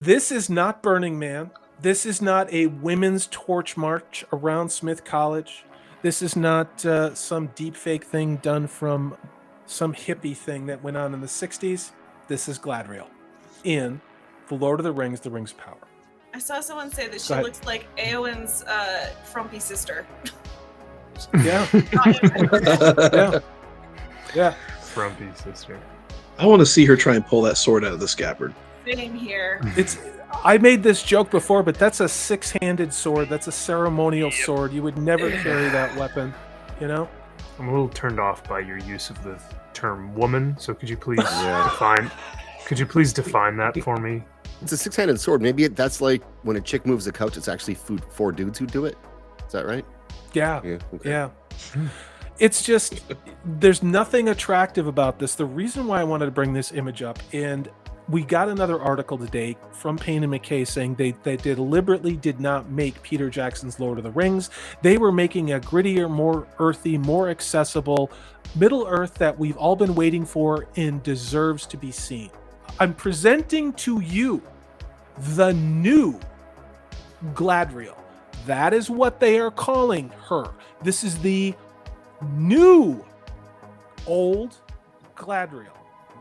This is not Burning Man. This is not a women's torch march around Smith College. This is not some deep fake thing done from some hippie thing that went on in the 60s. This is Gladriel in The Lord of the Rings, The Rings of Power. I saw someone say that she looks like Eowyn's frumpy sister. Yeah. Yeah. Frumpy sister. I want to see her try and pull that sword out of the scabbard. Sitting here. I made this joke before, but that's a six-handed sword. That's a ceremonial sword. You would never carry that weapon, you know? I'm a little turned off by your use of the term woman, so could you please define that for me? It's a six-handed sword. Maybe that's like when a chick moves the couch, it's actually four dudes who do it. Is that right? Yeah. Okay. Yeah. It's just, there's nothing attractive about this. The reason why I wanted to bring this image up, and we got another article today from Payne and McKay saying they deliberately did not make Peter Jackson's Lord of the Rings. They were making a grittier, more earthy, more accessible Middle Earth that we've all been waiting for and deserves to be seen. I'm presenting to you the new Gladriel. That is what they are calling her. This is the new old Gladriel.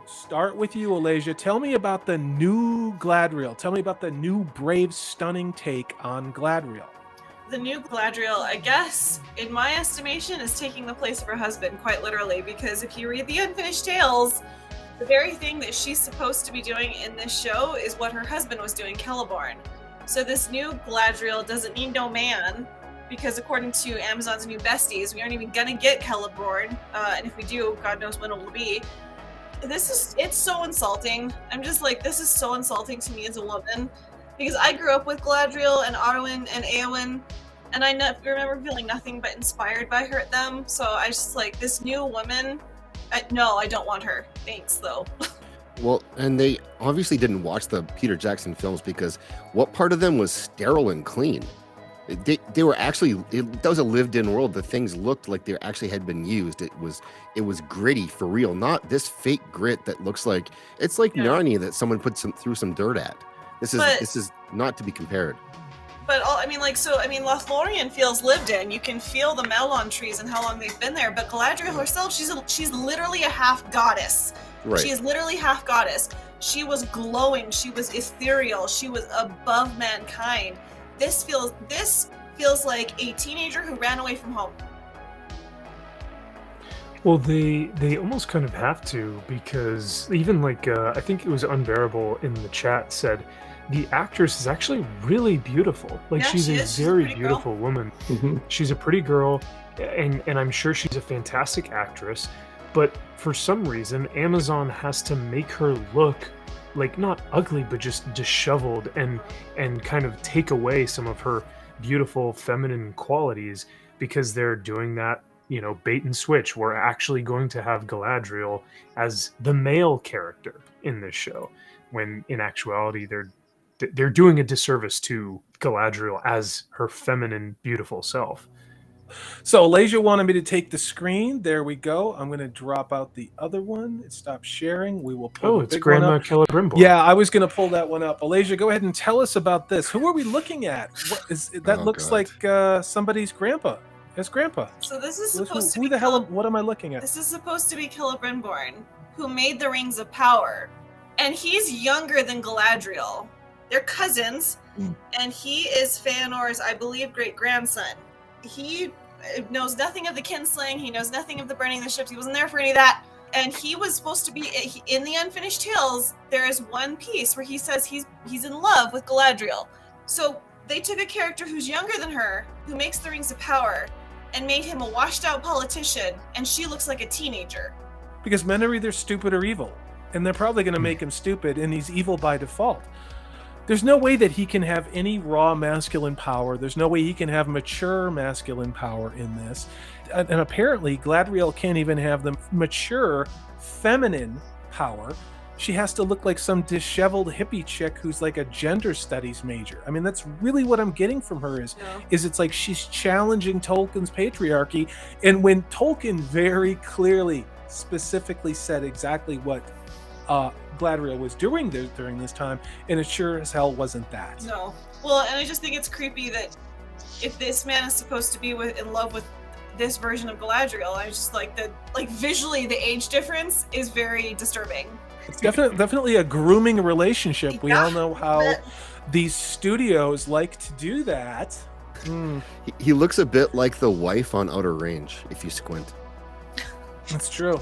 Start with you, Alasia. Tell me about the new Gladriel. Tell me about the new, brave, stunning take on Gladriel. The new Gladriel, I guess, in my estimation, is taking the place of her husband, quite literally, because if you read the Unfinished Tales, the very thing that she's supposed to be doing in this show is what her husband was doing, Celeborn. So this new Gladriel doesn't need no man, because according to Amazon's new besties, we aren't even gonna get Celeborn, and if we do, God knows when it will be. It's so insulting. I'm just like, this is so insulting to me as a woman, because I grew up with Gladriel and Arwen and Eowyn, and I remember feeling nothing but inspired by them. So I just like, this new woman, no, I don't want her. Thanks, though. Well, and they obviously didn't watch the Peter Jackson films, because what part of them was sterile and clean? They were actually, that was a lived-in world. The things looked like they actually had been used. It was gritty for real, not this fake grit that looks like it's like Narnia that someone put threw some dirt at. This is not to be compared. But Lothlorien feels lived in. You can feel the melon trees and how long they've been there. But Galadriel herself, she's literally a half goddess. Right. She is literally half goddess. She was glowing. She was ethereal. She was above mankind. This feels like a teenager who ran away from home. Well, they almost kind of have to, because even I think it was Unbearable in the chat said the actress is actually really beautiful. She's a very beautiful woman. Mm-hmm. She's a pretty girl, and I'm sure she's a fantastic actress. But for some reason, Amazon has to make her look not ugly, but just disheveled and kind of take away some of her beautiful feminine qualities, because they're doing that, bait and switch. We're actually going to have Galadriel as the male character in this show, when in actuality they're doing a disservice to Galadriel as her feminine, beautiful self. So Alasia wanted me to take the screen. There we go. I'm going to drop out the other one. It stopped sharing. We will pull it's Grandma Celebrimbor. Yeah, I was going to pull that one up. Alasia, go ahead and tell us about this. Who are we looking at? What is that? Looks like somebody's grandpa. It's grandpa. So this is supposed to be... Who the hell? What am I looking at? This is supposed to be Celebrimbor, who made the Rings of Power. And he's younger than Galadriel. They're cousins. And he is Feanor's, I believe, great-grandson. He knows nothing of the kinslaying. He knows nothing of the burning of the ships. He wasn't there for any of that. And he was supposed to be in the Unfinished Tales. There is one piece where he says he's in love with Galadriel. So they took a character who's younger than her, who makes the Rings of Power, and made him a washed-out politician. And she looks like a teenager. Because men are either stupid or evil, and they're probably going to make him stupid, and he's evil by default. There's no way that he can have any raw masculine power. There's no way he can have mature masculine power in this. And apparently, Gladriel can't even have the mature feminine power. She has to look like some disheveled hippie chick who's like a gender studies major. I mean, that's really what I'm getting from her is it's like she's challenging Tolkien's patriarchy. And when Tolkien very clearly, specifically said exactly what Gladriel was doing during this time, and it sure as hell wasn't that. No. Well, and I just think it's creepy that if this man is supposed to be in love with this version of Galadriel, I just like visually the age difference is very disturbing. It's definitely a grooming relationship. We Yeah. all know how these studios like to do that. He looks a bit like the wife on Outer Range, if you squint. That's true.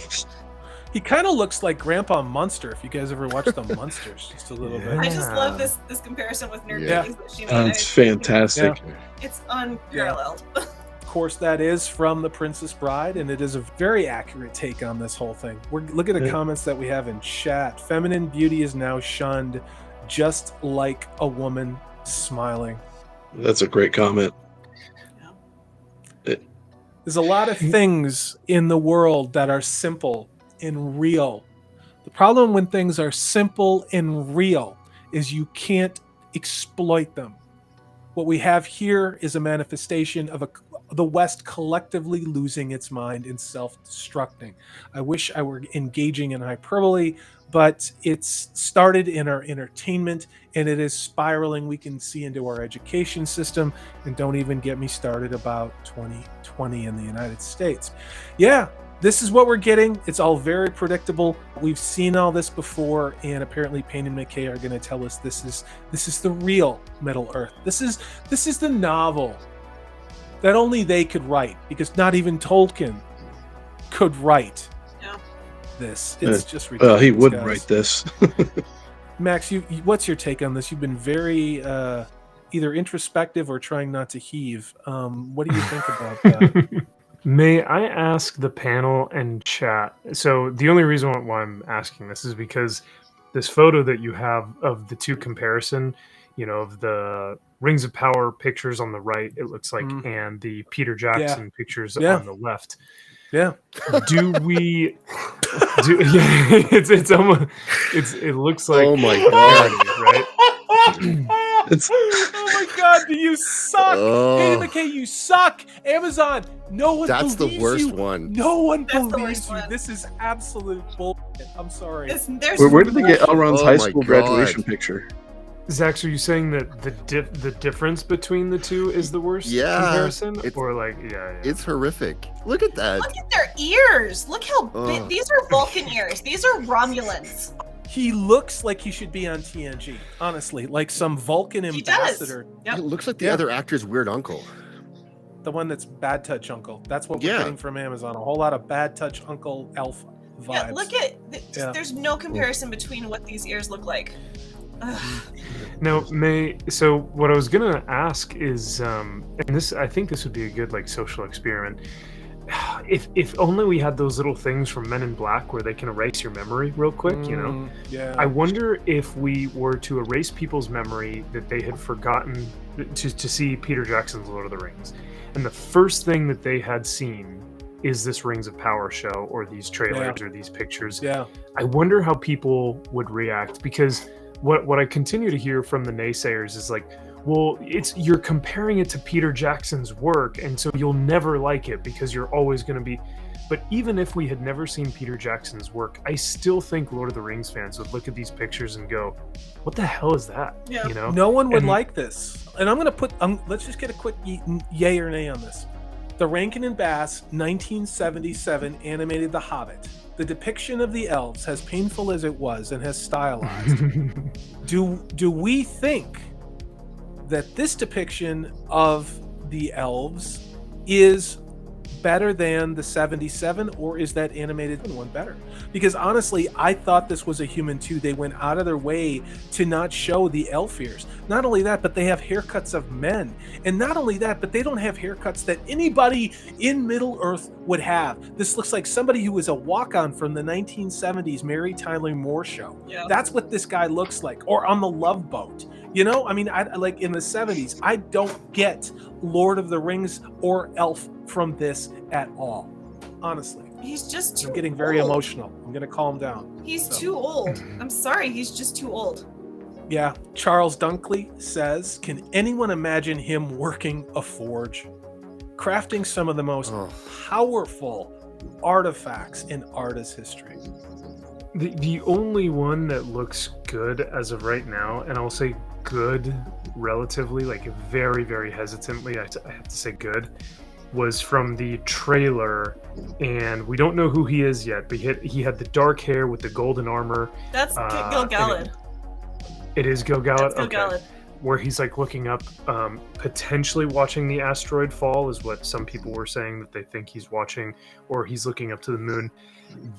He kind of looks like Grandpa Munster, if you guys ever watched the Munsters, just a little bit. I just love this comparison with Nerd Yeah. Babies that she made. It's fantastic. It's unparalleled. Of course, that is from The Princess Bride, and it is a very accurate take on this whole thing. Look at the comments that we have in chat. Feminine beauty is now shunned, just like a woman smiling. That's a great comment. There's a lot of things in the world that are simple and real. The problem when things are simple and real is you can't exploit them. What we have here is a manifestation of the West collectively losing its mind and self-destructing. I wish I were engaging in hyperbole, but it's started in our entertainment and it is spiraling. We can see into our education system, and don't even get me started about 2020 in the United States. Yeah, this is what we're getting. It's all very predictable. We've seen all this before, and apparently Payne and McKay are going to tell us this is the real Middle Earth. This is the novel that only they could write, because not even Tolkien could write this. It's just ridiculous. He wouldn't guys. write this. Max, what's your take on this? You've been very either introspective or trying not to heave. What do you think about that? May I ask the panel and chat? So the only reason why I'm asking this is because this photo that you have of the two comparison, of the Rings of Power pictures on the right, it looks like, and the Peter Jackson pictures on the left. Yeah. Do we? It's almost. It looks like. Oh my god! Right. Oh my god, do you suck? Hey, McKay, you suck. Amazon, no one That's believes the worst you. one. No one That's the believes worst you. one. This is absolute bullshit. I'm sorry. Where did they get Elrond's Oh high my school God. graduation picture? Zach, are you saying that the difference between the two is the worst comparison? Or It's horrific. Look at that. Look at their ears. Look how big. Ugh. These are Vulcan ears. These are Romulans. He looks like he should be on TNG, honestly, like some Vulcan He does. ambassador. Yep. It looks like the other actor's weird uncle. The one that's Bad Touch Uncle. That's what we're Yeah. getting from Amazon. A whole lot of Bad Touch Uncle elf vibes. Yeah, look at. Yeah. There's no comparison between what these ears look like. Ugh. Now, so what I was gonna ask is, and this, I think this would be a good social experiment. If only we had those little things from Men in Black where they can erase your memory real quick, Yeah. I wonder if we were to erase people's memory that they had forgotten to see Peter Jackson's Lord of the Rings, and the first thing that they had seen is this Rings of Power show or these trailers or these pictures. Yeah. I wonder how people would react, because what I continue to hear from the naysayers is like, well, you're comparing it to Peter Jackson's work, and so you'll never like it because you're always going to be. But even if we had never seen Peter Jackson's work, I still think Lord of the Rings fans would look at these pictures and go, "What the hell is that?" Yeah. No one would And- like this. And I'm going to put, let's just get a quick yay or nay on this. The Rankin and Bass 1977 animated The Hobbit. The depiction of the elves, as painful as it was and has stylized, do we think that this depiction of the elves is better than the 77, or is that animated one better? Because honestly, I thought this was a human too. They went out of their way to not show the elf ears. Not only that, but they have haircuts of men. And not only that, but they don't have haircuts that anybody in Middle Earth would have. This looks like somebody who was a walk-on from the 1970s Mary Tyler Moore show. Yeah. That's what this guy looks like. Or on the Love Boat. I mean, I like in the 70s, I don't get Lord of the Rings or elf from this at all. Honestly. He's just too I'm getting very old. emotional. I'm going to calm down. He's So. too old. I'm sorry. He's just too old. Yeah. Charles Dunkley says, can anyone imagine him working a forge? Crafting some of the most powerful artifacts in artist history. The only one that looks good as of right now, and I'll say good relatively, like very, very hesitantly, I have to say good, was from the trailer, and we don't know who he is yet, but he had the dark hair with the golden armor. That's Gil-galad. It is Gil-galad? That's Gil-galad. Where he's like looking up, potentially watching the asteroid fall is what some people were saying that they think he's watching, or he's looking up to the moon.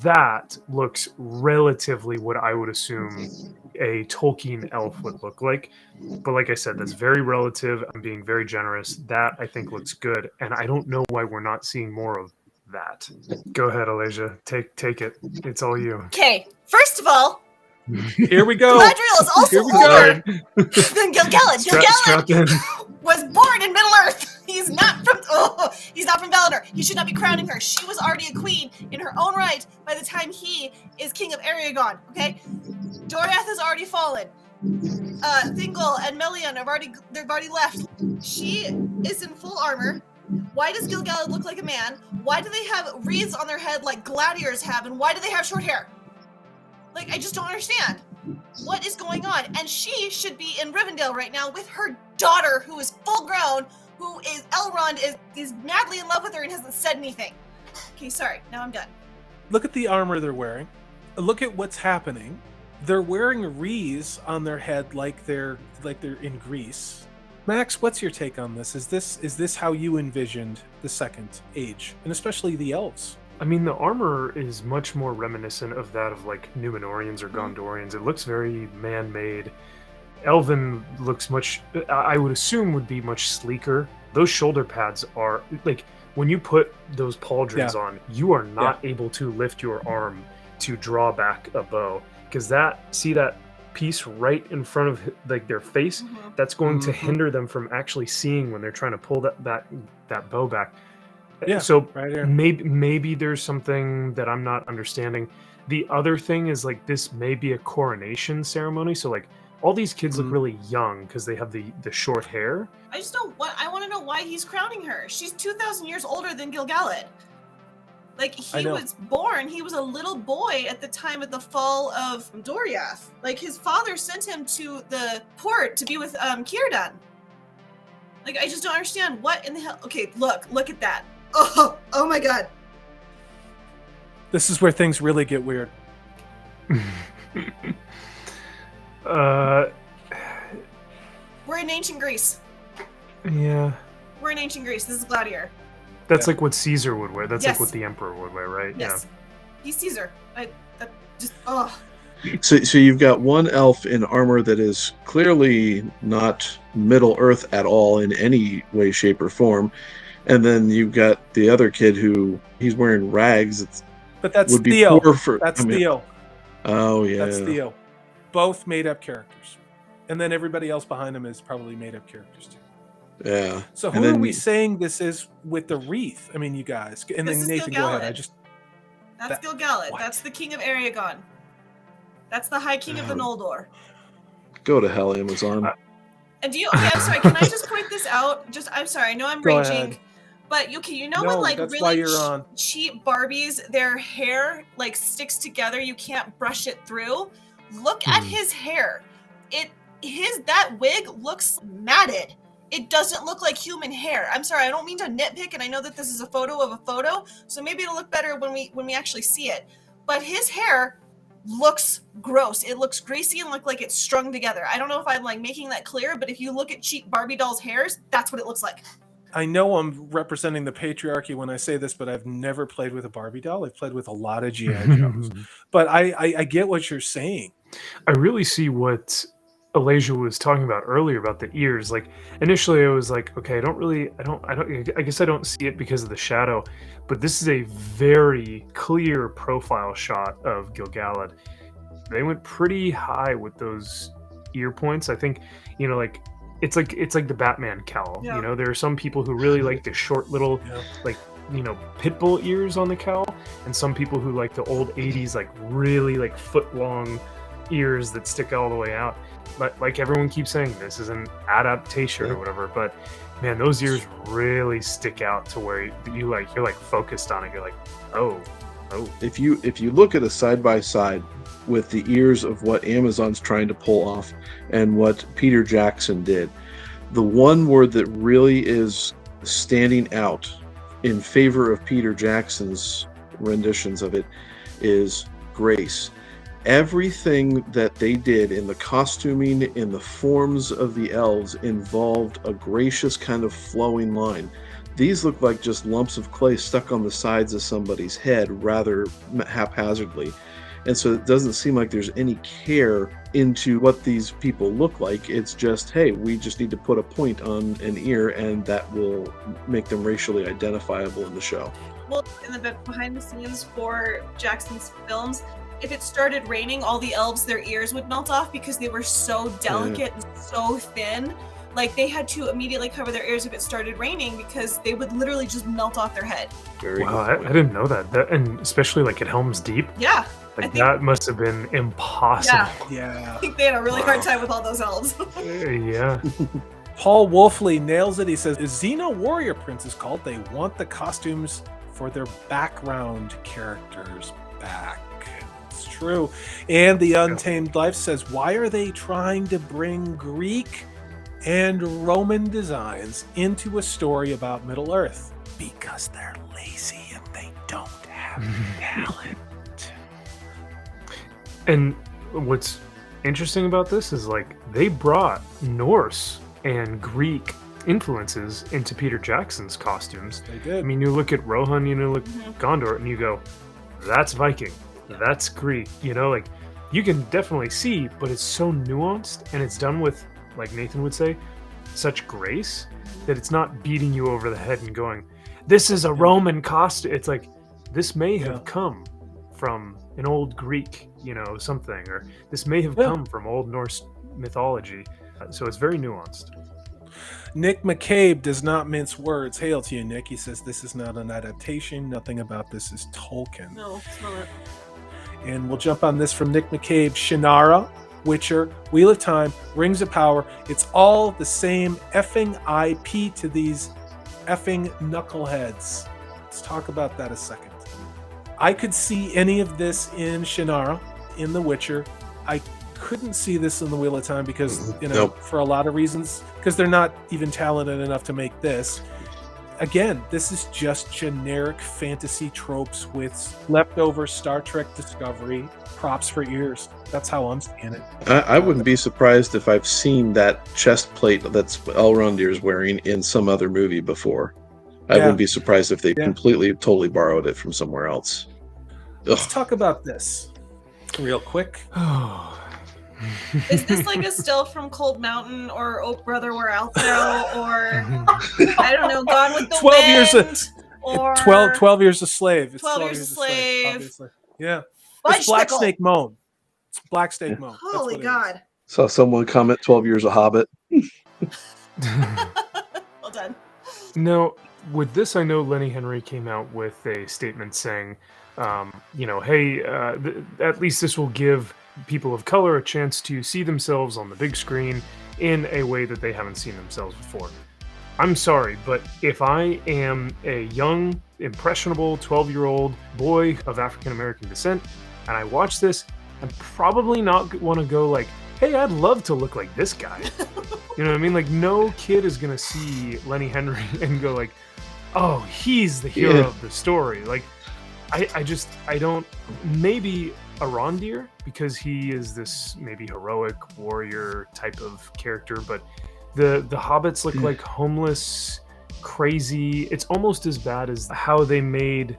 That looks relatively what I would assume a Tolkien elf would look like. But like I said, that's very relative. I'm being very generous. That I think looks good, and I don't know why we're not seeing more of that. Go ahead, Alasia. Take it. It's all you. Okay, first of all, Here we go. Galadriel is also Here we go. older than Gil-galad. Strap in. Gil-galad was born in Middle Earth. He's not from Valinor. He should not be crowning her. She was already a queen in her own right by the time he is king of Aragon. Okay, Doriath has already fallen. Thingol and Melian have already left. She is in full armor. Why does Gil-galad look like a man? Why do they have wreaths on their head like gladiators have? And why do they have short hair? Like, I just don't understand. What is going on? And she should be in Rivendell right now with her daughter, who is full grown, who is Elrond is madly in love with her and hasn't said anything. Okay, sorry. Now I'm done. Look at the armor they're wearing. Look at what's happening. They're wearing wreaths on their head like they're in Greece. Max, what's your take on this? Is this how you envisioned the Second Age, and especially the elves? I mean, the armor is much more reminiscent of that of like Numenorians or Gondorians. It looks very man-made. Elven looks much, I would assume, would be much sleeker. Those shoulder pads are like, when you put those pauldrons on, you are not able to lift your arm to draw back a bow, because that piece right in front of like their face, that's going to hinder them from actually seeing when they're trying to pull that bow back. Yeah, so right here. maybe there's something that I'm not understanding. The other thing is like, this may be a coronation ceremony, so like all these kids look really young because they have the short hair. I want to know why he's crowning her. She's 2,000 years older than Gil-galad. Like, he was born, he was a little boy at the time of the fall of Doriath. Like, his father sent him to the port to be with Círdan. Like, I just don't understand. What in the hell? Okay, look at that. Oh my god. This is where things really get weird. We're in ancient Greece. Yeah. We're in ancient Greece. This is Gladiator. That's like what Caesar would wear. That's like Yes. what the emperor would wear, right? Yes. He's Caesar. So you've got one elf in armor that is clearly not Middle Earth at all in any way, shape, or form, and then you've got the other kid who he's wearing rags. But that's would be Theo. poor for. That's Theo. Oh yeah. That's Theo. Both made up characters, and then everybody else behind him is probably made up characters too. Yeah. So who are we saying this is with the wreath? I mean, you guys, and This then is Nathan, go Gil-galad. ahead. That's Gil-galad. What? That's the king of Aragon. That's the High King of the Noldor. Go to hell, Amazon. And I'm sorry, can I just point this out? I'm sorry, I know I'm Go raging. ahead. But when No, like that's why really you're on. cheap Barbies, their hair like sticks together, you can't brush it through. Look at his hair. That wig looks matted. It doesn't look like human hair. I'm sorry, I don't mean to nitpick, and I know that this is a photo of a photo, so maybe it'll look better when we actually see it. But his hair looks gross. It looks greasy and look like it's strung together. I don't know if I'm like making that clear, but if you look at cheap Barbie dolls' hairs, that's what it looks like. I know I'm representing the patriarchy when I say this, but I've never played with a Barbie doll. I've played with a lot of GI Joes. But I get what you're saying. I really see what Alasia was talking about earlier about the ears. Like, initially I was like, okay, I guess I don't see it because of the shadow, but this is a very clear profile shot of Gil-galad. They went pretty high with those ear points. I think, like it's like the Batman cowl. Yeah. There are some people who really like the short little pit bull ears on the cowl, and some people who like the old 80s like really like foot long ears that stick all the way out. But like everyone keeps saying, this is an adaptation or whatever, but man, those ears really stick out to where you're like focused on it. You're like, oh. If you look at a side by side with the ears of what Amazon's trying to pull off and what Peter Jackson did. The one word that really is standing out in favor of Peter Jackson's renditions of it is grace. Everything that they did in the costuming, in the forms of the elves, involved a gracious kind of flowing line. These look like just lumps of clay stuck on the sides of somebody's head rather haphazardly. And so it doesn't seem like there's any care into what these people look like. It's just, hey, we just need to put a point on an ear and that will make them racially identifiable in the show. Well, in the behind the scenes for Jackson's films, if it started raining, all the elves, their ears would melt off because they were so delicate and so thin. Like, they had to immediately cover their ears if it started raining because they would literally just melt off their head. Wow, I didn't know that. And especially like at Helm's Deep. Yeah. Like, that must have been impossible. Yeah. I think they had a really hard time with all those elves. Yeah. Paul Wolfley nails it. He says, is Xena Warrior Princess called? They want the costumes for their background characters back. It's true. And the Untamed Life says, why are they trying to bring Greek and Roman designs into a story about Middle Earth? Because they're lazy and they don't have talent. And what's interesting about this is, like, they brought Norse and Greek influences into Peter Jackson's costumes. They did. I mean, you look at Rohan, you know, look Gondor, and you go, that's Viking, that's Greek. You know, like, you can definitely see, but it's so nuanced, and it's done with, like Nathan would say, such grace that it's not beating you over the head and going, this is a Roman costume. It's like, this may have come from an old Greek, you know, something, or this may have come from Old Norse mythology. So it's very nuanced. Nick McCabe does not mince words. Hail to you, Nick. He says this is not an adaptation. Nothing about this is Tolkien. No, it's not. And we'll jump on this from Nick McCabe. Shannara, Witcher, Wheel of Time, Rings of Power. It's all the same effing IP to these effing knuckleheads. Let's talk about that a second. I could see any of this in Shannara, in The Witcher. I couldn't see this in The Wheel of Time because, you know, for a lot of reasons, because they're not even talented enough to make this. Again, this is just generic fantasy tropes with leftover Star Trek Discovery props for ears. That's how I'm seeing it. I wouldn't be surprised if I've seen that chest plate that's Elrondyr's wearing in some other movie before. I wouldn't be surprised if they completely, totally borrowed it from somewhere else. Let's talk about this real quick. Is this like a still from Cold Mountain or Oh Brother Where Art Thou or I don't know, Gone with the 12 Wind? years or 12 Years a Slave. It's 12 Years a Slave. Obviously. Yeah. Fudge It's Black Pickle. Snake Moan. It's Black Snake Moan. That's Holy what it God. Saw someone comment 12 Years a Hobbit. Well done. Now, with this, I know Lenny Henry came out with a statement saying, you know, hey, at least this will give people of color a chance to see themselves on the big screen in a way that they haven't seen themselves before. I'm sorry, but if I am a young, impressionable 12-year-old boy of African-American descent, and I watch this, I'm probably not want to go like, hey, I'd love to look like this guy. You know what I mean? Like, no kid is going to see Lenny Henry and go like, oh, he's the hero of the story. Like, I don't, maybe Arondir, because he is this maybe heroic warrior type of character, but the hobbits look like homeless, crazy. It's almost as bad as how they made,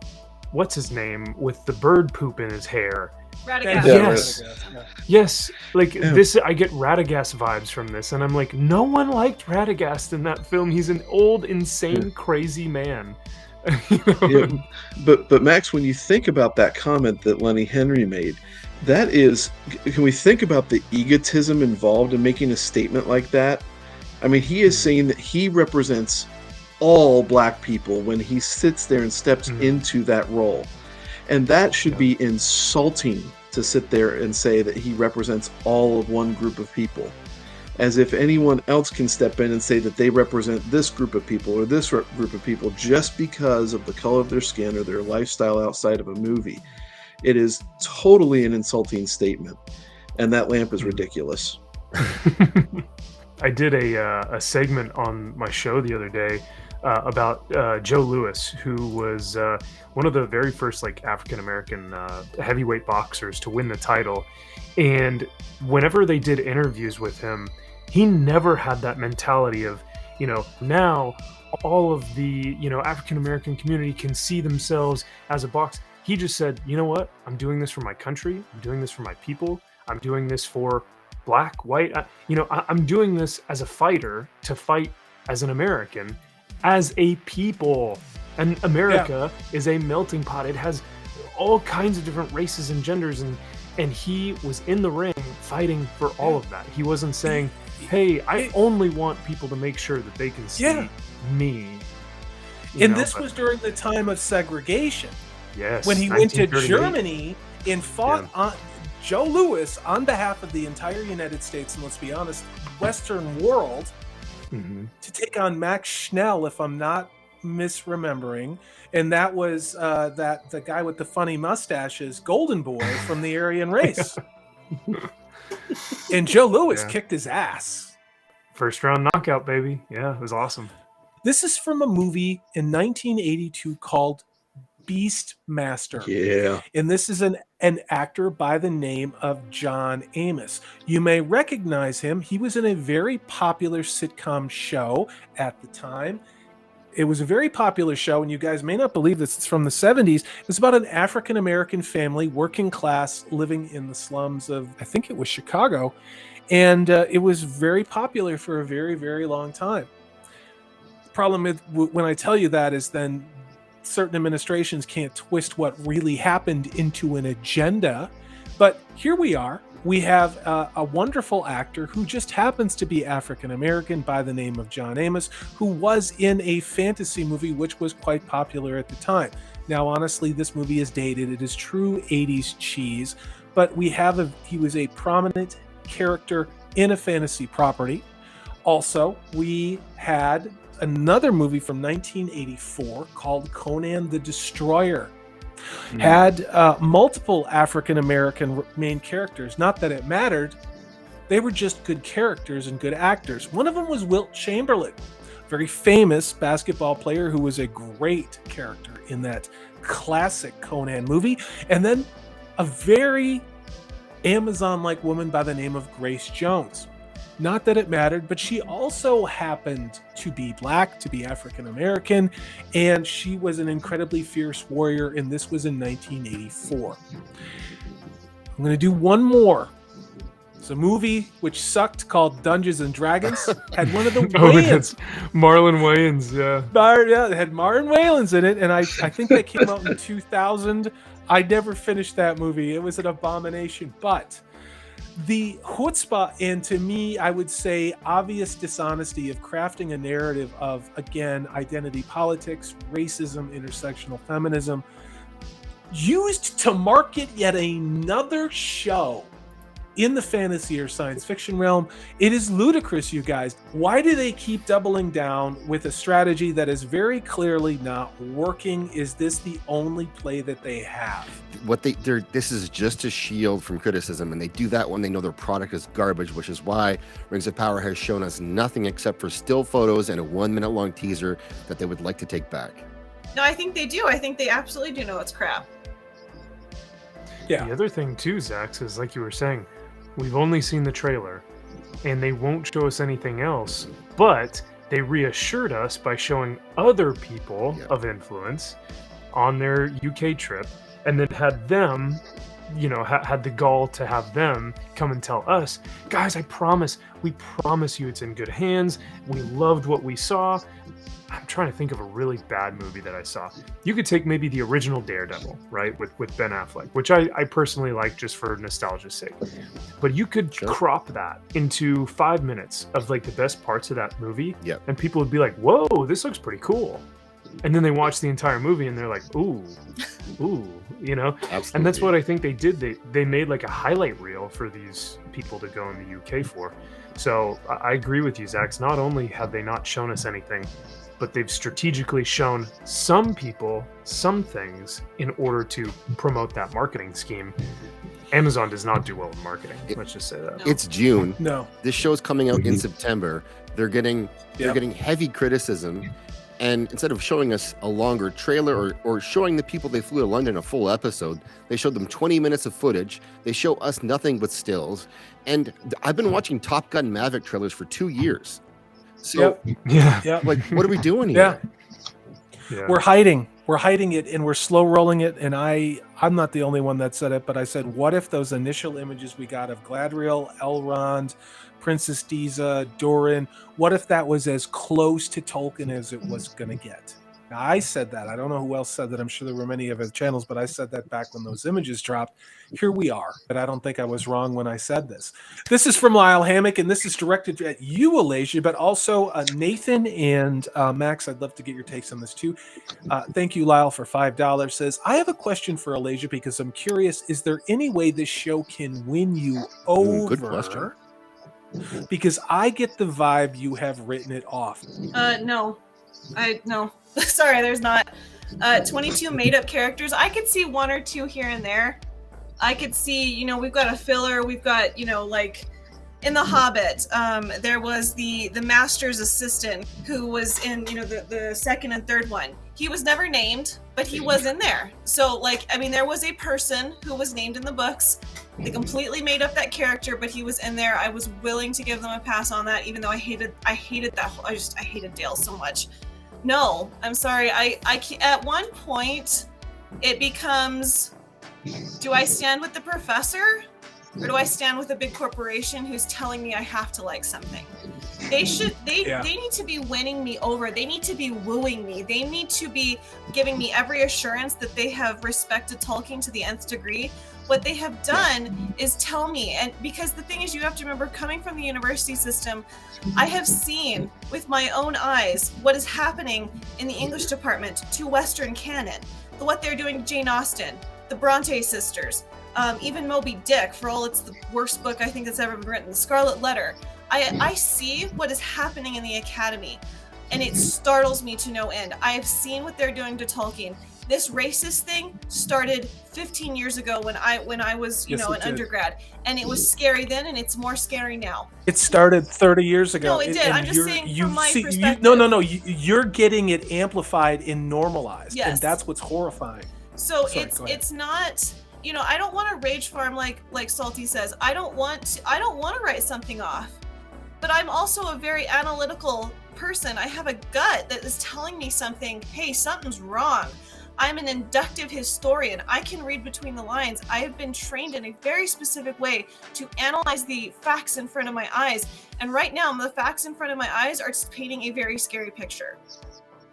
what's his name, with the bird poop in his hair. Radagast. Yes. Yes, like this, I get Radagast vibes from this, and I'm like, no one liked Radagast in that film. He's an old, insane, crazy man. You know? But Max, when you think about that comment that Lenny Henry made, that is, can we think about the egotism involved in making a statement like that? I mean, he is saying that he represents all black people when he sits there and steps into that role. And that should be insulting to sit there and say that he represents all of one group of people. As if anyone else can step in and say that they represent this group of people or this group of people just because of the color of their skin or their lifestyle outside of a movie. It is totally an insulting statement, and that lamp is ridiculous. I did a segment on my show the other day about Joe Louis, who was one of the very first like African American heavyweight boxers to win the title. And whenever they did interviews with him, he never had that mentality of, now all of the African American community can see themselves as a boxer. He just said, you know what? I'm doing this for my country. I'm doing this for my people. I'm doing this for black, white. I'm doing this as a fighter to fight as an American, as a people. And America is a melting pot. It has all kinds of different races and genders. And he was in the ring fighting for all of that. He wasn't saying, hey, I only want people to make sure that they can see me. This was during the time of segregation. Yes. When he went to Germany and fought on Joe Louis on behalf of the entire United States, and let's be honest, Western world, to take on Max Schnell, if I'm not misremembering. And that was the guy with the funny mustaches, Golden Boy from the Aryan race. And Joe Louis kicked his ass. First round knockout, baby. Yeah, it was awesome. This is from a movie in 1982 called Beastmaster. Yeah. And this is an actor by the name of John Amos. You may recognize him. He was in a very popular sitcom show at the time. It was a very popular show, and you guys may not believe this. It's from the 70s. It was about an African-American family, working class, living in the slums of, I think it was Chicago. And it was very popular for a very, very long time. The problem with when I tell you that is then certain administrations can't twist what really happened into an agenda. But here we are. We have a wonderful actor who just happens to be African American by the name of John Amos, who was in a fantasy movie which was quite popular at the time. Now, honestly, this movie is dated. It is true 80s cheese, but he was a prominent character in a fantasy property. Also, we had another movie from 1984 called Conan the Destroyer. Had multiple African-American main characters. Not that it mattered. They were just good characters and good actors. One of them was Wilt Chamberlain, very famous basketball player who was a great character in that classic Conan movie. And then a very Amazon-like woman by the name of Grace Jones. Not that it mattered, but she also happened to be black, to be African American, and she was an incredibly fierce warrior, and this was in 1984. I'm going to do one more. It's a movie which sucked called Dungeons and Dragons. Had one of the Wayans. Marlon Wayans, yeah. It had Marlon Wayans in it, and I think that came out in 2000. I never finished that movie. It was an abomination, but the chutzpah, and to me, I would say obvious dishonesty of crafting a narrative of, again, identity politics, racism, intersectional feminism, used to market yet another show in the fantasy or science fiction realm. It is ludicrous, you guys. Why do they keep doubling down with a strategy that is very clearly not working? Is this the only play that they have? This is just a shield from criticism, and they do that when they know their product is garbage, which is why Rings of Power has shown us nothing except for still photos and a 1-minute long teaser that they would like to take back. No, I think they do. I think they absolutely do know it's crap. Yeah. The other thing too, Zax, is like you were saying, we've only seen the trailer, and they won't show us anything else, but they reassured us by showing other people of influence on their UK trip, and then had them, had the gall to have them come and tell us, guys, we promise you it's in good hands. We loved what we saw. I'm trying to think of a really bad movie that I saw. You could take maybe the original Daredevil, right, with Ben Affleck, which I personally like just for nostalgia's sake. But you could crop that into 5 minutes of like the best parts of that movie, and people would be like, whoa, this looks pretty cool. And then they watch the entire movie and they're like, ooh, Absolutely. And that's what I think they did. They made like a highlight reel for these people to go in the UK for. So I agree with you, Zax. Not only have they not shown us anything, but they've strategically shown some people some things in order to promote that marketing scheme. Amazon does not do well in marketing. Let's just say that. It's June. No. This show's coming out in September. They're getting heavy criticism, and instead of showing us a longer trailer or showing the people they flew to London a full episode, they showed them 20 minutes of footage. They show us nothing but stills. And I've been watching Top Gun Maverick trailers for 2 years. So, like, what are we doing here? Yeah. We're hiding it, and we're slow rolling it. And I'm not the only one that said it, but I said, what if those initial images we got of Gladriel, Elrond, Princess Diza, Doran, what if that was as close to Tolkien as it was going to get? Now, I said that. I don't know who else said that. I'm sure there were many of his channels, but I said that back when those images dropped. Here we are. But I don't think I was wrong when I said this. This is from Lyle Hammock, and this is directed at you, Alasia, but also Nathan and Max. I'd love to get your takes on this too. Thank you, Lyle, for $5. Says, I have a question for Alasia because I'm curious. Is there any way this show can win you over? Good question. Because I get the vibe you have written it off. No. No. Sorry, there's not. 22 made-up characters. I could see one or two here and there. I could see, we've got a filler. We've got, like in The Hobbit, there was the master's assistant who was in, the second and third one. He was never named, but he was in there. So, there was a person who was named in the books. They completely made up that character, but he was in there. I was willing to give them a pass on that, even though I hated that. I hated Dale so much. No, I'm sorry. I at one point, it becomes, do I stand with the professor, or do I stand with a big corporation who's telling me I have to like something? They need to be winning me over. They need to be wooing me. They need to be giving me every assurance that they have respected Tolkien to the nth degree. What they have done is tell me, and because the thing is, you have to remember, coming from the university system, I have seen with my own eyes what is happening in the English department to Western canon, what they're doing to Jane Austen, the Bronte sisters, even Moby Dick, for all it's the worst book I think that's ever been written, The Scarlet Letter. I see what is happening in the academy, and it startles me to no end. I have seen what they're doing to Tolkien. This racist thing started 15 years ago when I was, an undergrad, and it was scary then, and it's more scary now. It started 30 years ago. No, it did. I'm just saying from my perspective. No. You're getting it amplified and normalized, yes. And that's what's horrifying. So it's not. I don't want to rage farm like Salty says. I don't want to write something off, but I'm also a very analytical person. I have a gut that is telling me something. Hey, something's wrong. I'm an inductive historian. I can read between the lines. I have been trained in a very specific way to analyze the facts in front of my eyes. And right now, the facts in front of my eyes are painting a very scary picture.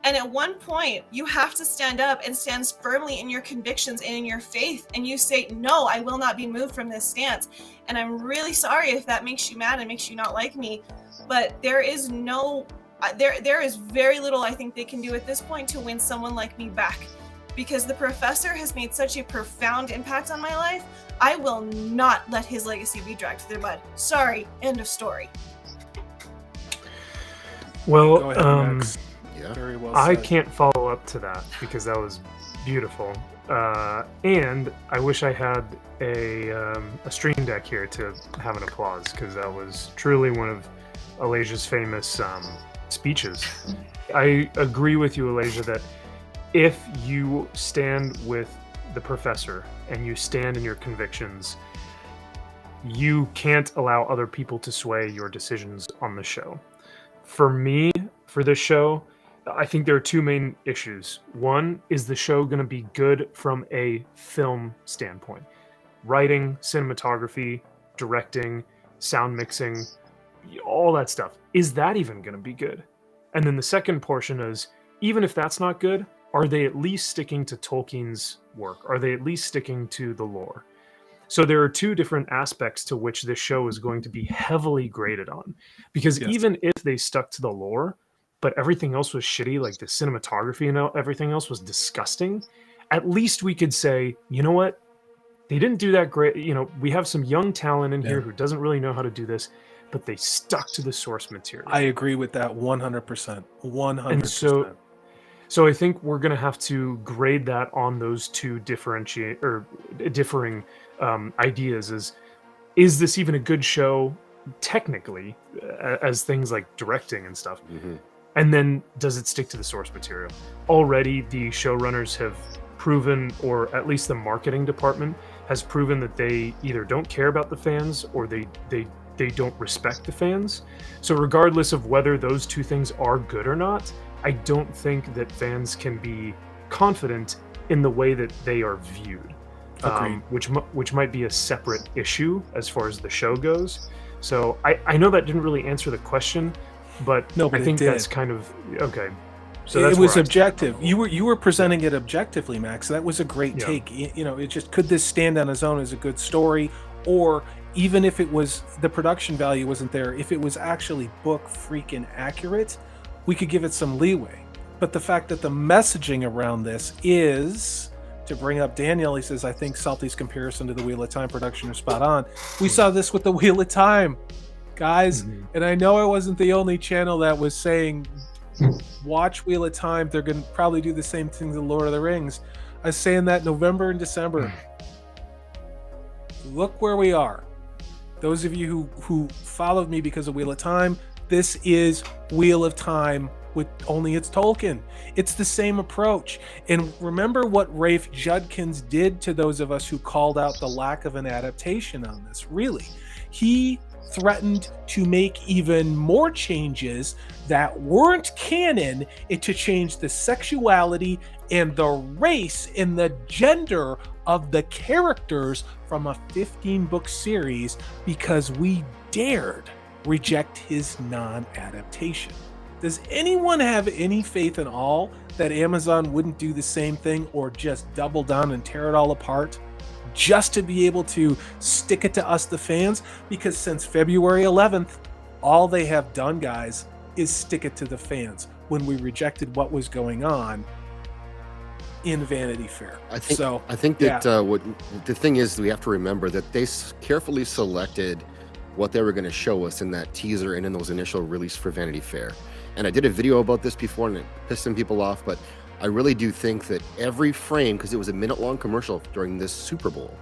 And at one point, you have to stand up and stand firmly in your convictions and in your faith. And you say, no, I will not be moved from this stance. And I'm really sorry if that makes you mad and makes you not like me. But there is very little I think they can do at this point to win someone like me back. Because the professor has made such a profound impact on my life, I will not let his legacy be dragged through their mud. Sorry, end of story. Well, Go ahead, Max. Very well I said. can't follow up to that because that was beautiful. And I wish I had a stream deck here to have an applause, because that was truly one of Alasia's famous speeches. I agree with you, Alasia, that if you stand with the professor and you stand in your convictions, you can't allow other people to sway your decisions on the show. For me, for this show, I think there are two main issues. One, is the show going to be good from a film standpoint? Writing, cinematography, directing, sound mixing, all that stuff. Is that even going to be good? And then the second portion is, even if that's not good, are they at least sticking to Tolkien's work? Are they at least sticking to the lore? So there are two different aspects to which this show is going to be heavily graded on. Because even if they stuck to the lore, but everything else was shitty, like the cinematography and everything else was disgusting, at least we could say, you know what? They didn't do that great. We have some young talent in here who doesn't really know how to do this. but they stuck to the source material. I agree with that 100%. 100%. And so I think we're going to have to grade that on those two differing ideas. Is this even a good show technically, as things like directing and stuff? Mhm. And then does it stick to the source material? Already the showrunners have proven, or at least the marketing department has proven, that they either don't care about the fans or they don't respect the fans. So regardless of whether those two things are good or not, I don't think that fans can be confident in the way that they are viewed, which might be a separate issue as far as the show goes. So I know that didn't really answer the question, but No, but I think it did. that's kind of okay. So that's it was where I objective. stand. You were presenting it objectively, Max. That was a great Yeah. take. It just, could this stand on its own as a good story, or even if it was, the production value wasn't there, if it was actually book freaking accurate, we could give it some leeway. But the fact that the messaging around this is, to bring up Daniel, he says, I think Salty's comparison to the Wheel of Time production is spot on. We saw this with the Wheel of Time, guys. Mhm. And I know I wasn't the only channel that was saying, watch Wheel of Time. They're going to probably do the same thing to Lord of the Rings. I was saying that November and December. Look where we are. Those of you who followed me because of Wheel of Time, this is Wheel of Time with only it's Tolkien. It's the same approach. And remember what Rafe Judkins did to those of us who called out the lack of an adaptation on this. Really, he threatened to make even more changes that weren't canon, and to change the sexuality and the race and the gender of the characters from a 15-book series, because we dared reject his non-adaptation. Does anyone have any faith at all that Amazon wouldn't do the same thing, or just double down and tear it all apart just to be able to stick it to us, the fans? Because since February 11th, all they have done, guys, is stick it to the fans when we rejected what was going on in Vanity Fair. I think that what the thing is, we have to remember that they carefully selected what they were going to show us in that teaser and in those initial release for Vanity Fair. And I did a video about this before, and it pissed some people off, but I really do think that every frame, because it was a minute-long commercial during this Super Bowl,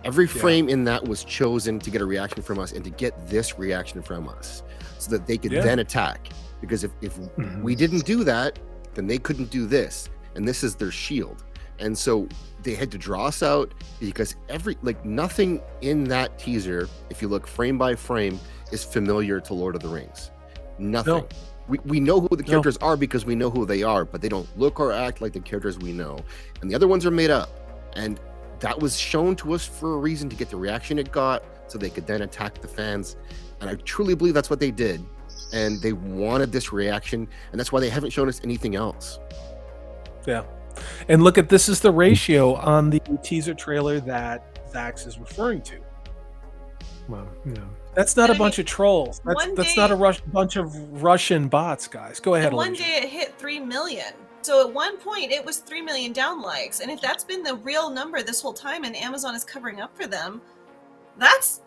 every frame in that was chosen to get a reaction from us and to get this reaction from us, so that they could then attack. Because if we didn't do that, then they couldn't do this, and this is their shield. And so they had to draw us out, because nothing in that teaser, if you look frame by frame, is familiar to Lord of the Rings. Nothing. No. We know who the characters are because we know who they are, but they don't look or act like the characters we know. And the other ones are made up. And that was shown to us for a reason, to get the reaction it got, so they could then attack the fans. And I truly believe that's what they did. And they wanted this reaction, and that's why they haven't shown us anything else. Yeah. And look at, this is the ratio on the teaser trailer that Zax is referring to. Well, yeah. That's not a bunch of trolls. That's not a bunch of Russian bots, guys. Go ahead. One day it hit 3 million. So at one point it was 3 million down likes. And if that's been the real number this whole time and Amazon is covering up for them, that's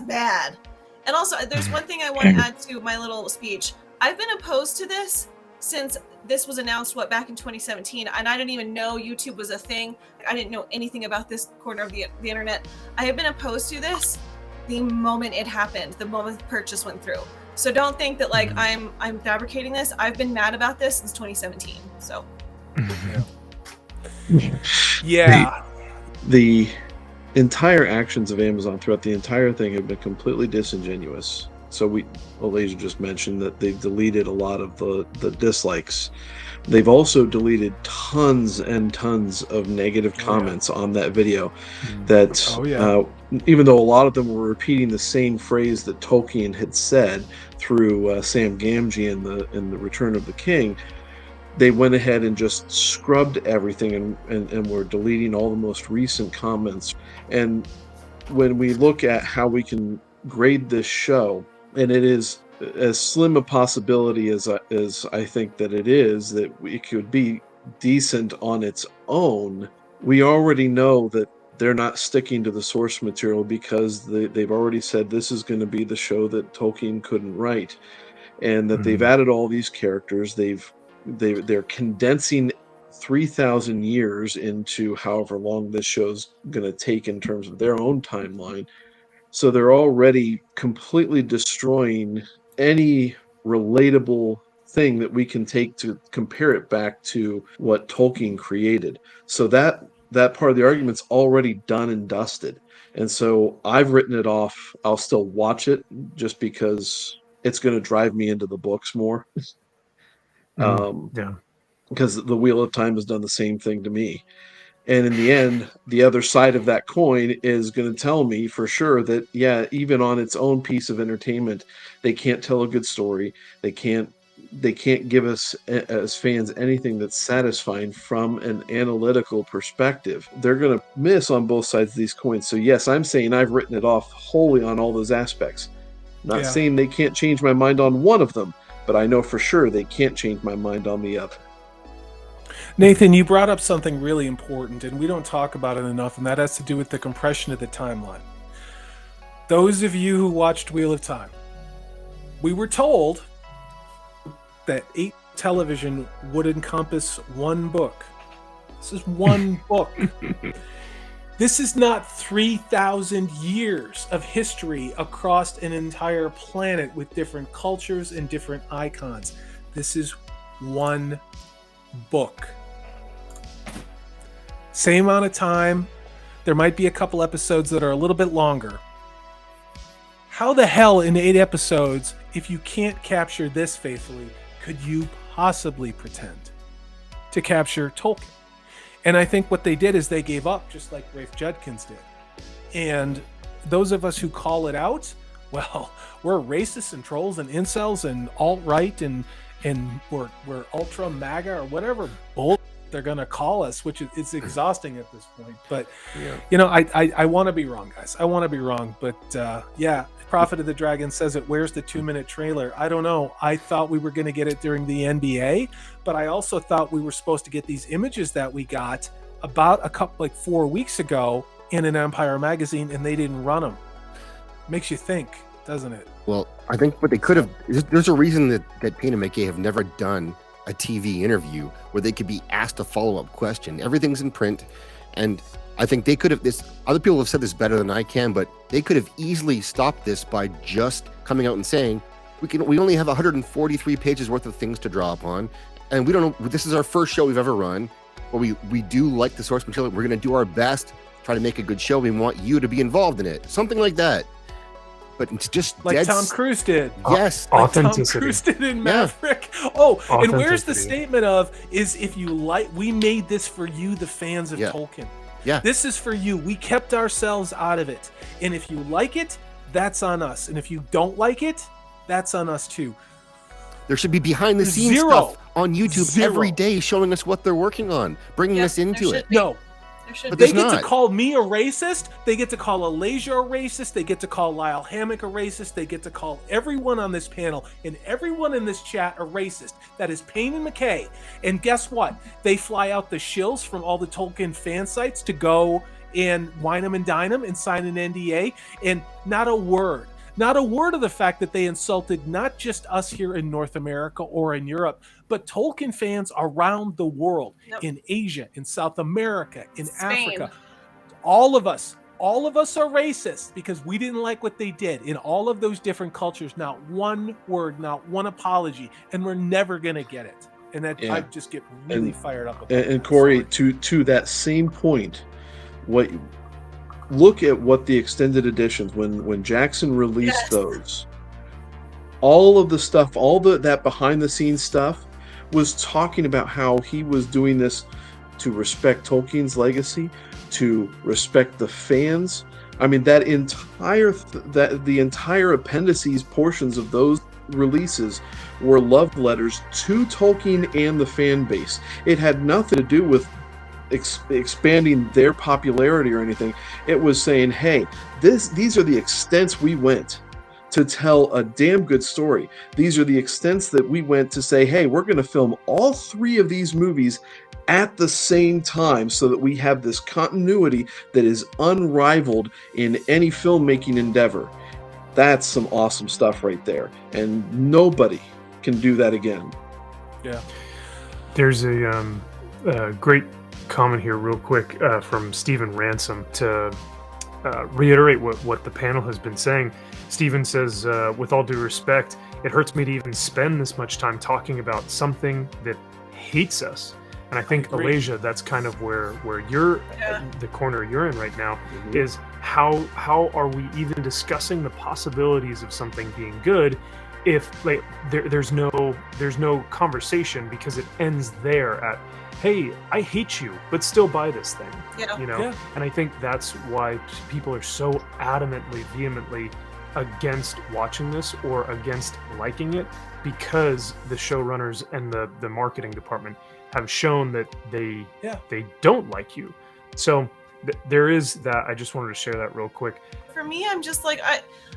bad. And also, there's one thing I want to add to my little speech. I've been opposed to this since this was announced, back in 2017, and I didn't even know YouTube was a thing. I didn't know anything about this corner of the internet. I have been opposed to this the moment it happened, the moment the purchase went through. So don't think that I'm fabricating this. I've been mad about this since 2017. So yeah. The entire actions of Amazon throughout the entire thing have been completely disingenuous. So Asia just mentioned that they've deleted a lot of the dislikes. They've also deleted tons and tons of negative comments on that video. That even though a lot of them were repeating the same phrase that Tolkien had said through Sam Gamgee in the Return of the King, they went ahead and just scrubbed everything and were deleting all the most recent comments. And when we look at how we can grade this show, and it is as slim a possibility as I think that it is, that it could be decent on its own, we already know that they're not sticking to the source material because they've already said this is going to be the show that Tolkien couldn't write, and that they've added all these characters. They're condensing 3,000 years into however long this show's going to take in terms of their own timeline. So they're already completely destroying any relatable thing that we can take to compare it back to what Tolkien created. So that part of the argument's already done and dusted. And so I've written it off. I'll still watch it just because it's going to drive me into the books more. Yeah. Because the Wheel of Time has done the same thing to me. And in the end, the other side of that coin is going to tell me for sure that, yeah, even on its own piece of entertainment, they can't tell a good story. They can't give us as fans anything that's satisfying from an analytical perspective. They're going to miss on both sides of these coins. So yes, I'm saying I've written it off wholly on all those aspects. Not saying they can't change my mind on one of them, but I know for sure they can't change my mind on the other. Nathan, you brought up something really important, and we don't talk about it enough, and that has to do with the compression of the timeline. Those of you who watched Wheel of Time, we were told that 8 television would encompass one book. This is one book. This is not 3,000 years of history across an entire planet with different cultures and different icons. This is one book. Same amount of time. There might be a couple episodes that are a little bit longer. How the hell in 8 episodes, if you can't capture this faithfully, could you possibly pretend to capture Tolkien? And I think what they did is they gave up, just like Rafe Judkins did. And those of us who call it out, well, we're racists and trolls and incels and alt-right and we're ultra MAGA or whatever bull they're gonna call us, which is exhausting at this point. But you know, I want to be wrong, guys. I want to be wrong. But yeah, Prophet of the Dragon says it. Where's the 2-minute trailer? I don't know. I thought we were going to get it during the NBA, but I also thought we were supposed to get these images that we got about a couple, like 4 weeks ago in an Empire magazine, and they didn't run them. Makes you think, doesn't it? Well, I think what they could have, there's a reason that Payne and McKay have never done a TV interview where they could be asked a follow-up question. Everything's in print, and I think they could have, other people have said this better than I can, but they could have easily stopped this by just coming out and saying, we only have 143 pages worth of things to draw upon, and we don't know, this is our first show we've ever run, but we do like the source material. We're going to do our best, try to make a good show. We want you to be involved in it. Something like that. But it's just like Tom Cruise did. Yes, like Tom Cruise did in Maverick. Yeah. Oh, and where's the statement of is if you like, we made this for you, the fans of Tolkien. Yeah, this is for you. We kept ourselves out of it, and if you like it, that's on us. And if you don't like it, that's on us too. There should be behind the scenes stuff on YouTube every day, showing us what they're working on, bringing us into it. No. But they get to call me a racist. They get to call Alasia a racist. They get to call Lyle Hammock a racist. They get to call everyone on this panel and everyone in this chat a racist. That is Payne and McKay. And guess what? They fly out the shills from all the Tolkien fan sites to go and wine them and dine them and sign an NDA. And not a word of the fact that they insulted not just us here in North America or in Europe, but Tolkien fans around the world, in Asia, in South America, in Africa. All of us are racist because we didn't like what they did in all of those different cultures. Not one word, not one apology, and we're never going to get it. And that I just get really fired up about and Corey, to that same point, look at what the extended editions, when Jackson released those, all of the stuff, that behind the scenes stuff was talking about how he was doing this to respect Tolkien's legacy, to respect the fans. I mean, the entire appendices portions of those releases were love letters to Tolkien and the fan base. It had nothing to do with expanding their popularity or anything. It was saying, hey, these are the extents we went to tell a damn good story. These are the extents that we went to say, hey, we're going to film all 3 of these movies at the same time so that we have this continuity that is unrivaled in any filmmaking endeavor. That's some awesome stuff right there. And nobody can do that again. Yeah. There's a great comment here real quick from Stephen Ransom to reiterate what the panel has been saying. Stephen says, with all due respect, it hurts me to even spend this much time talking about something that hates us. And I think, Alasia, that's kind of where you're, the corner you're in right now, is how are we even discussing the possibilities of something being good if like there's no conversation, because it ends there at, hey, I hate you, but still buy this thing. You know? Yeah. And I think that's why people are so adamantly, vehemently against watching this or against liking it, because the showrunners and the marketing department have shown that they don't like you. So there is that. I just wanted to share that real quick. For me, I'm just like,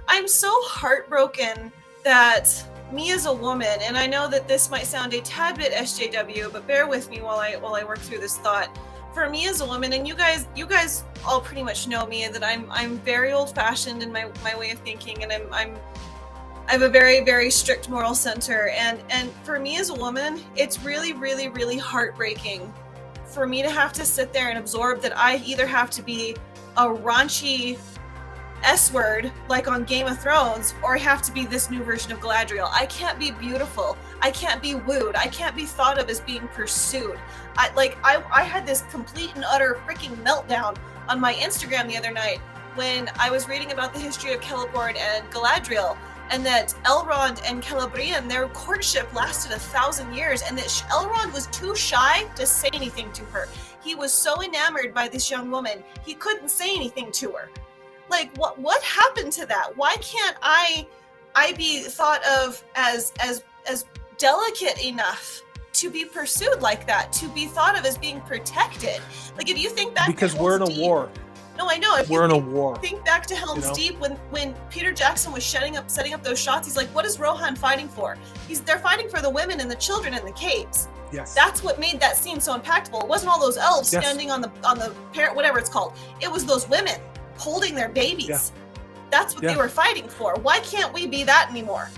I'm so heartbroken that me as a woman, and I know that this might sound a tad bit SJW, but bear with me while I work through this thought. For me as a woman, and you guys all pretty much know me, that I'm very old-fashioned in my way of thinking, and I have a very, very strict moral center, and for me as a woman, it's really, really, really heartbreaking for me to have to sit there and absorb that I either have to be a raunchy S-word like on Game of Thrones, or I have to be this new version of Galadriel. I can't be beautiful. I can't be wooed. I can't be thought of as being pursued. I had this complete and utter freaking meltdown on my Instagram the other night when I was reading about the history of Celeborn and Galadriel, and that Elrond and Celebrian, their courtship lasted 1,000 years, and that Elrond was too shy to say anything to her. He was so enamored by this young woman, he couldn't say anything to her. Like, what happened to that? Why can't I be thought of as delicate enough to be pursued like that, to be thought of as being protected? Like, if you think back, because we're in a war. No, I know. We're in a war. Think back to Helm's Deep when Peter Jackson was setting up those shots. He's like, "What is Rohan fighting for?" They're fighting for the women and the children in the caves. Yes. That's what made that scene so impactful. It wasn't all those elves standing on the parent, whatever it's called. It was those women holding their babies. Yeah. That's what they were fighting for. Why can't we be that anymore?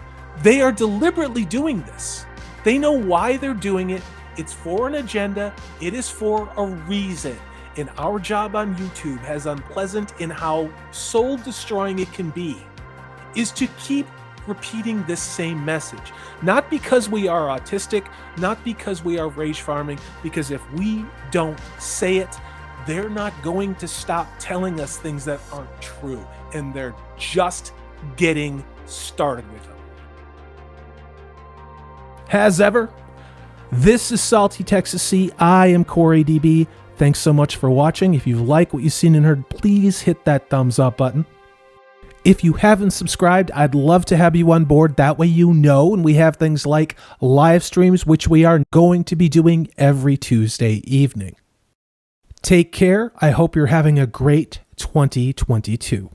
They are deliberately doing this. They know why they're doing it. It's for an agenda. It is for a reason. And our job on YouTube, as unpleasant in how soul-destroying it can be, is to keep repeating this same message. Not because we are autistic, not because we are rage farming, because if we don't say it, they're not going to stop telling us things that aren't true. And they're just getting started with them. As ever, this is Salty Texas Sea. I am Corey DB. Thanks so much for watching. If you like what you've seen and heard, please hit that thumbs up button. If you haven't subscribed, I'd love to have you on board. That way you know, and we have things like live streams, which we are going to be doing every Tuesday evening. Take care. I hope you're having a great 2022.